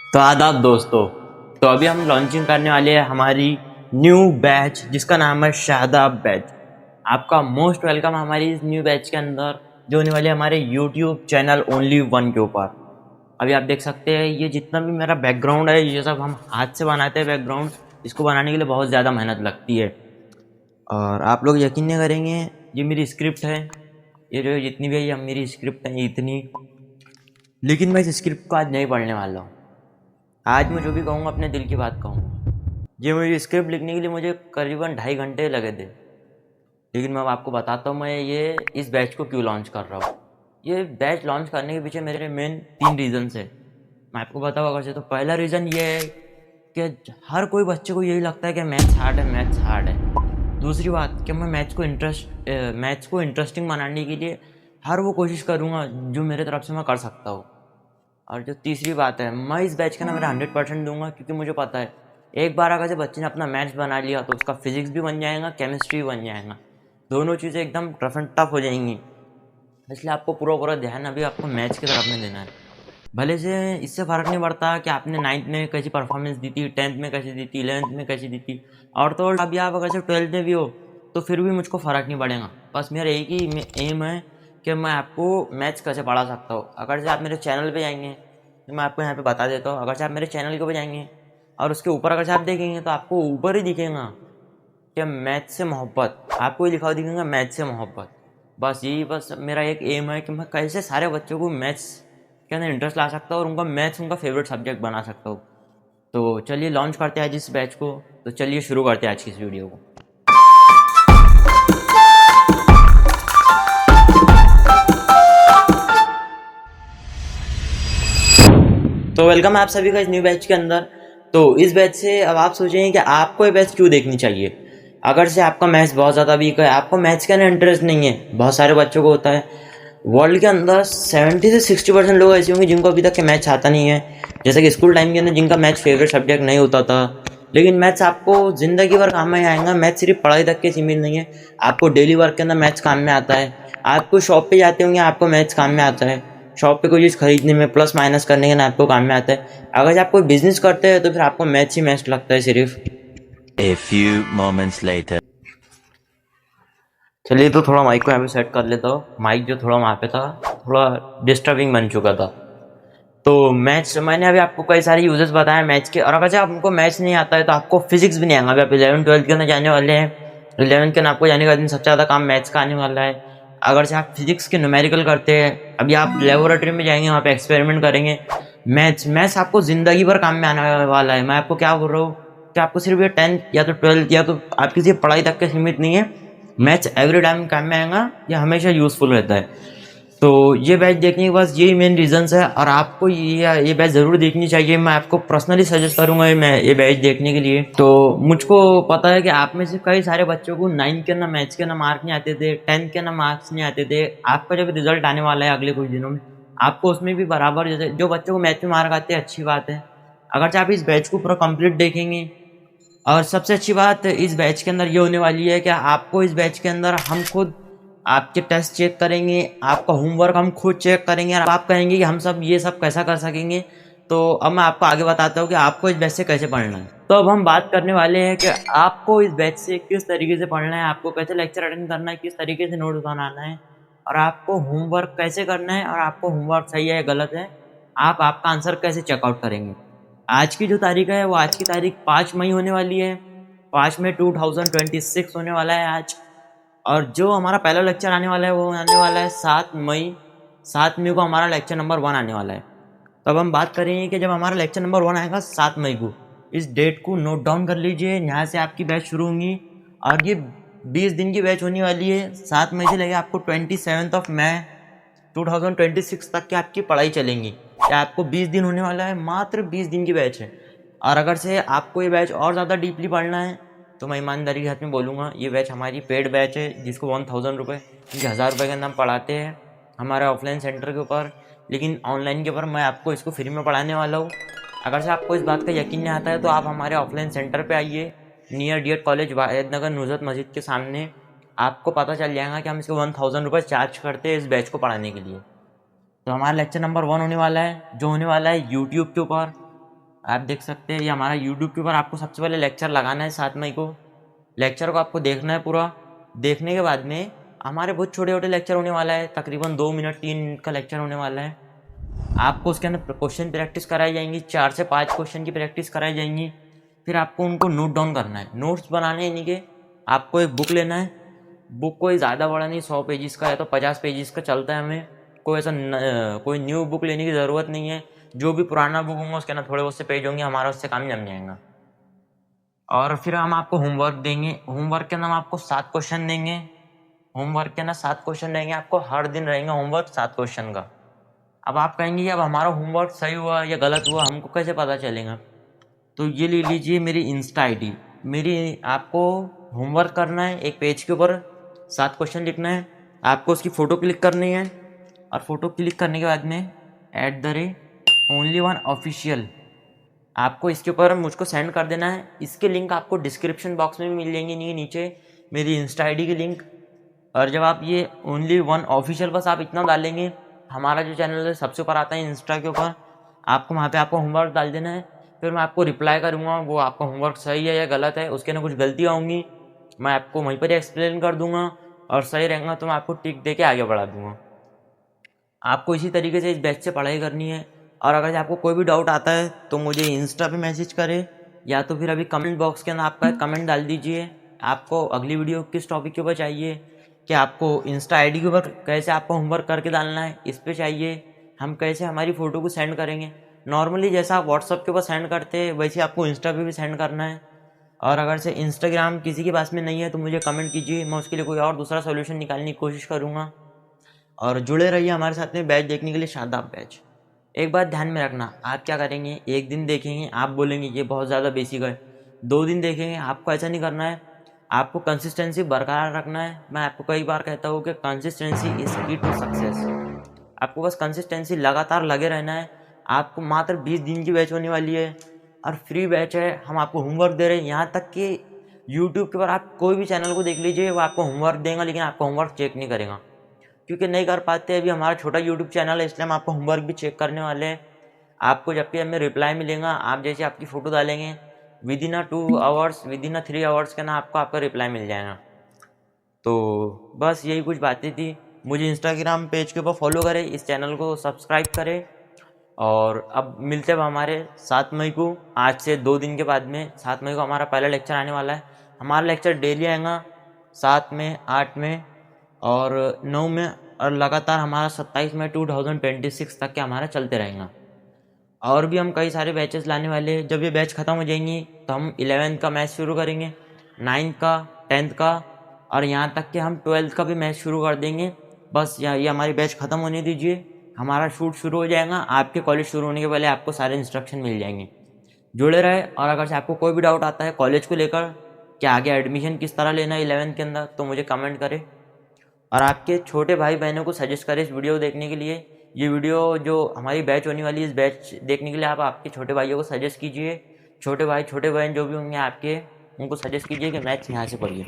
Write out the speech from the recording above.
तो आदाब दोस्तों। तो अभी हम लॉन्चिंग करने वाले हैं हमारी न्यू बैच जिसका नाम है शादाब बैच। आपका मोस्ट वेलकम हमारी इस न्यू बैच के अंदर जो होने वाली है हमारे यूट्यूब चैनल ओनली वन के ऊपर। अभी आप देख सकते हैं ये जितना भी मेरा बैकग्राउंड है ये सब हम हाथ से बनाते हैं बैकग्राउंड। इसको बनाने के लिए बहुत ज़्यादा मेहनत लगती है और आप लोग यकीन नहीं करेंगे, ये मेरी स्क्रिप्ट है। ये जो जितनी भी है ये मेरी स्क्रिप्ट है इतनी, लेकिन मैं इस स्क्रिप्ट को आज नहीं पढ़ने वाला हूँ। आज मैं जो भी कहूँगा अपने दिल की बात कहूँगा। ये मुझे स्क्रिप्ट लिखने के लिए मुझे करीबन 2.5 घंटे लगे थे, लेकिन मैं अब आपको बताता हूँ मैं ये इस बैच को क्यों लॉन्च कर रहा हूँ। ये बैच लॉन्च करने के पीछे मेरे मेन 3 रीज़न्स है। मैं आपको बताऊँ अगर से, तो पहला रीज़न ये है कि हर कोई बच्चे को यही लगता है कि मैथ्स हार्ड है, मैथ्स हार्ड है। दूसरी बात कि मैं मैथ्स को इंटरेस्टिंग बनाने के लिए हर वो कोशिश करूँगा जो मेरे तरफ से मैं कर सकता हूँ। और जो तीसरी बात है, मैं इस बैच का ना मेरा 100% दूंगा, क्योंकि मुझे पता है एक बार अगर से बच्चे ने अपना मैथ्स बना लिया तो उसका फिजिक्स भी बन जाएगा, केमिस्ट्री भी बन जाएगा। दोनों चीज़ें एकदम रफ एंड टफ हो जाएंगी। इसलिए आपको पूरा पूरा ध्यान अभी आपको मैथ्स की तरफ में देना है। भले से इससे फ़र्क नहीं पड़ता कि आपने 9th में कैसी परफॉर्मेंस दी थी, 10th में कैसी दी थी, 11th में कैसी दी थी, और तो और अभी आप अगर से 12th में भी हो तो फिर भी मुझको फ़र्क नहीं पड़ेगा। बस मेरा एक ही एम है कि मैं आपको मैथ्स कैसे पढ़ा सकता हूँ। अगर से आप मेरे चैनल पे जाएंगे तो मैं आपको यहाँ पे बता देता हूँ। अगर से आप मेरे चैनल के ऊपर जाएंगे और उसके ऊपर अगर से आप देखेंगे तो आपको ऊपर ही दिखेगा कि मैथ्स से मोहब्बत, आपको ही लिखा हुआ दिखेगा मैथ्स से मोहब्बत। बस मेरा एक एम है कि मैं कैसे सारे बच्चों को मैथ्स के अंदर इंटरेस्ट ला सकता हूँ और उनका मैथ्स उनका फेवरेट सब्जेक्ट बना सकता हूँ। तो चलिए लॉन्च करते हैं आज इस बैच को। तो चलिए शुरू करते हैं आज की इस वीडियो को। तो वेलकम है आप सभी का इस न्यू बैच के अंदर। तो इस बैच से अब आप सोचेंगे कि आपको ये बैच क्यों देखनी चाहिए। अगर से आपका मैथ्स बहुत ज़्यादा वीक है, आपको मैथ्स के अंदर इंटरेस्ट नहीं है, बहुत सारे बच्चों को होता है। वर्ल्ड के अंदर 70 से 60% लोग ऐसे होंगे जिनको अभी तक के मैथ्स आता नहीं है। जैसे कि स्कूल टाइम के अंदर जिनका मैथ्स फेवरेट सब्जेक्ट नहीं होता था, लेकिन मैथ्स आपको ज़िंदगी भर काम में आएगा। मैथ्स सिर्फ पढ़ाई तक के सीमित नहीं है, आपको डेली वर्क के अंदर मैथ्स काम में आता है। आपको शॉप पे जाते होंगे, आपको मैथ्स काम में आता है। शॉप पे कोई चीज़ खरीदने में प्लस माइनस करने के ना आपको काम में आता है। अगर आप कोई बिजनेस करते हैं तो फिर आपको मैथ्स ही मैथ्स लगता है सिर्फ। A few moments later. चलिए तो थोड़ा माइक को यहाँ पे सेट कर लेता हूँ। माइक जो थोड़ा वहाँ पे था थोड़ा डिस्टर्बिंग बन चुका था। तो मैथ्स मैंने अभी आपको कई सारे यूजेस बताए मैथ्स के, और अगर जब आपको मैथ्स नहीं आता है तो आपको फिजिक्स भी नहीं आएगा। अभी आप 11th 12th के अंदर जाने वाले हैं, 11th के अंदर आपको जाने का दिन सबसे ज़्यादा काम मैथ्स का आने वाला है। अगर से आप फिजिक्स के न्यूमेरिकल करते हैं, अभी आप लेबोरेटरी में जाएंगे, वहाँ पे एक्सपेरिमेंट करेंगे। मैथ्स आपको ज़िंदगी भर काम में आने वाला है। मैं आपको क्या बोल रहा हूँ कि आपको सिर्फ ये 10th या तो 12th या तो आपकी सिर्फ पढ़ाई तक के सीमित नहीं है। मैथ्स एवरी टाइम काम में आएगा, ये हमेशा यूज़फुल रहता है। तो ये बैच देखने के बस यही मेन रीजंस है, और आपको ये बैच ज़रूर देखनी चाहिए। मैं आपको पर्सनली सजेस्ट करूँगा ये बैच देखने के लिए। तो मुझको पता है कि आप में से कई सारे बच्चों को 9th के अंदर मैथ्स के अंदर मार्क नहीं आते थे, 10th के अंदर मार्क्स नहीं आते थे। आपका जब रिजल्ट आने वाला है अगले कुछ दिनों में, आपको उसमें भी बराबर, जैसे जो बच्चों को मैथ्स में मार्क आते हैं अच्छी बात है। अगर आप इस बैच को पूरा कंप्लीट देखेंगे, और सबसे अच्छी बात इस बैच के अंदर ये होने वाली है कि आपको इस बैच के अंदर हम खुद आपके टेस्ट चेक करेंगे, आपका होमवर्क हम खुद चेक करेंगे, और आप कहेंगे कि हम सब ये सब कैसा कर सकेंगे। तो अब मैं आपको आगे बताता हूँ कि आपको इस बैच से कैसे पढ़ना है। तो अब हम बात करने वाले हैं कि आपको इस बैच से किस तरीके से पढ़ना है, आपको कैसे लेक्चर अटेंड करना है, किस तरीके से नोट्स बनाना है, और आपको होमवर्क कैसे करना है, और आपको होमवर्क सही है या गलत है, आप आपका आंसर कैसे चेकआउट करेंगे। आज की जो तारीख है वो आज की तारीख 5 मई होने वाली है। 5 मई 2026 होने वाला है आज। और जो हमारा पहला लेक्चर आने वाला है वो आने वाला है 7 मई। 7 मई को हमारा लेक्चर नंबर 1 आने वाला है। तो अब हम बात करेंगे कि जब हमारा लेक्चर नंबर 1 आएगा 7 मई को, इस डेट को नोट डाउन कर लीजिए। यहाँ से आपकी बैच शुरू होंगी और ये 20 दिन की बैच होने वाली है। 7 मई से लेकर आपको 27 मई 2026 तक की आपकी पढ़ाई चलेंगी। या आपको 20 दिन होने वाला है, मात्र 20 दिन की बैच है। और अगर से आपको ये बैच और ज़्यादा डीपली पढ़ना है तो मैं ईमानदारी के साथ में बोलूँगा, ये बैच हमारी पेड बैच है जिसको 1000 रुपये, क्योंकि 1000 रुपये के अंदर हम पढ़ाते हैं हमारे ऑफलाइन सेंटर के ऊपर, लेकिन ऑनलाइन के ऊपर मैं आपको इसको फ्री में पढ़ाने वाला हूँ। अगर से आपको इस बात का यकीन नहीं आता है तो आप हमारे ऑफलाइन सेंटर पे आइए, नियर डी एड कॉलेज वाहिद नगर नुज़रत मस्जिद के सामने। आपको पता चल जाएगा कि हम इसको 1000 रुपये चार्ज करते हैं इस बैच को पढ़ाने के लिए। तो हमारा लेक्चर नंबर 1 होने वाला है, जो होने वाला है यूट्यूब के ऊपर। आप देख सकते हैं ये हमारा यूट्यूब के ऊपर आपको सबसे पहले लेक्चर लगाना है 7 मई को। लेक्चर को आपको देखना है पूरा। देखने के बाद में हमारे बहुत छोटे छोटे लेक्चर होने वाला है, तकरीबन 2 मिनट 3 मिनट का लेक्चर होने वाला है। आपको उसके अंदर क्वेश्चन प्रैक्टिस कराई जाएंगी, 4 से 5 क्वेश्चन की प्रैक्टिस कराई जाएंगी। फिर आपको उनको नोट डाउन करना है, नोट्स बनाने यानी कि आपको एक बुक लेना है। बुक कोई ज़्यादा बड़ा नहीं, 100 पेजेस का या तो 50 पेजेस का चलता है हमें। कोई ऐसा कोई न्यू बुक लेने की ज़रूरत नहीं है। जो भी पुराना बुक होंगे उसके अंदर थोड़े बहुत से पेज होंगे, हमारा उससे काम जम जाएगा। और फिर हम आपको होमवर्क देंगे। होमवर्क के अंदर हम आपको 7 क्वेश्चन देंगे। होमवर्क के अंदर 7 क्वेश्चन रहेंगे, आपको हर दिन रहेंगे होमवर्क 7 क्वेश्चन का। अब आप कहेंगे कि अब हमारा होमवर्क सही हुआ या गलत हुआ, हमको कैसे पता चलेगा? तो ये ले लीजिए मेरी इंस्टा आईडी। मेरी आपको होमवर्क करना है, एक पेज के ऊपर 7 क्वेश्चन लिखना है। आपको उसकी फ़ोटो क्लिक करनी है और फ़ोटो क्लिक करने के बाद में @only1official आपको इसके ऊपर मुझको सेंड कर देना है। इसके लिंक आपको डिस्क्रिप्शन बॉक्स में भी मिल जाएंगे नीचे मेरी इंस्टा आईडी की लिंक। और जब आप ये only1official बस आप इतना डालेंगे, हमारा जो चैनल है सबसे ऊपर आता है इंस्टा के ऊपर। आपको वहाँ पे आपको होमवर्क डाल देना है। फिर मैं आपको रिप्लाई करूँगा वो आपका होमवर्क सही है या गलत है। उसके अंदर कुछ गलतियाँ होंगी मैं आपको वहीं पर ही एक्सप्लेन कर दूँगा, और सही रहेगा तो मैं आपको टिक दे के आगे बढ़ा दूँगा। आपको इसी तरीके से इस बैच से पढ़ाई करनी है। और अगर आपको कोई भी डाउट आता है तो मुझे इंस्टा पे मैसेज करें, या तो फिर अभी कमेंट बॉक्स के अंदर आपका कमेंट डाल दीजिए। आपको अगली वीडियो किस टॉपिक के ऊपर चाहिए, कि आपको इंस्टा आईडी के ऊपर कैसे आपको होमवर्क करके डालना है, इस पे चाहिए, हम कैसे हमारी फ़ोटो को सेंड करेंगे। नॉर्मली जैसा आप व्हाट्सअप के ऊपर सेंड करते हैं वैसे आपको इंस्टा पे भी सेंड करना है। और अगर से इंस्टाग्राम किसी के पास में नहीं है तो मुझे कमेंट कीजिए, मैं उसके लिए कोई और दूसरा सोल्यूशन निकालने की कोशिश करूँगा। और जुड़े रहिए हमारे साथ में बैच देखने के लिए, शादाब बैच। एक बात ध्यान में रखना, आप क्या करेंगे, एक दिन देखेंगे आप बोलेंगे ये बहुत ज़्यादा बेसिक है, 2 दिन देखेंगे, आपको ऐसा नहीं करना है। आपको कंसिस्टेंसी बरकरार रखना है। मैं आपको कई बार कहता हूँ कि कंसिस्टेंसी इज की टू सक्सेस। आपको बस कंसिस्टेंसी लगातार लगे रहना है। आपको मात्र 20 दिन की बैच होने वाली है और फ्री बैच है। हम आपको होमवर्क दे रहे हैं, यहाँ तक कि यूट्यूब के ऊपर आप कोई भी चैनल को देख लीजिए, वो आपको होमवर्क देगा लेकिन आपको होमवर्क चेक नहीं करेगा, क्योंकि नहीं कर पाते। अभी हमारा छोटा यूट्यूब चैनल है इसलिए हम आपको होमवर्क भी चेक करने वाले हैं। आपको जब भी हमें रिप्लाई मिलेगा, आप जैसे आपकी फ़ोटो डालेंगे with in 2 hours with in 3 hours के ना आपको आपका रिप्लाई मिल जाएगा। तो बस यही कुछ बातें थी। मुझे इंस्टाग्राम पेज के ऊपर फॉलो करें, इस चैनल को सब्सक्राइब करें। और अब मिलते हैं हमारे 7 मई को, आज से 2 दिन के बाद में 7 मई को हमारा पहला लेक्चर आने वाला है। हमारा लेक्चर डेली आएगा 7 में, 8 में और 9 में, और लगातार हमारा 27 मई 2026 तक के हमारा चलते रहेगा। और भी हम कई सारे बैचेस लाने वाले हैं। जब ये बैच ख़त्म हो जाएंगी तो हम 11th का मैच शुरू करेंगे, 9th का, 10th का, और यहाँ तक कि हम 12th का भी मैच शुरू कर देंगे। बस ये हमारी बैच ख़त्म होने दीजिए, हमारा शूट शुरू हो जाएगा। आपके कॉलेज शुरू होने के पहले आपको सारे इंस्ट्रक्शन मिल जाएंगे। जुड़े रहे। और अगर से आपको कोई भी डाउट आता है कॉलेज को लेकर कि आगे एडमिशन किस तरह लेना है 11th के अंदर, तो मुझे कमेंट करें। और आपके छोटे भाई बहनों को सजेस्ट करें इस वीडियो देखने के लिए। ये वीडियो जो हमारी बैच होने वाली है, इस बैच देखने के लिए आप आपके छोटे भाइयों को सजेस्ट कीजिए। छोटे भाई छोटे बहन जो भी होंगे आपके, उनको सजेस्ट कीजिए कि मैथ्स यहाँ से पढ़िए।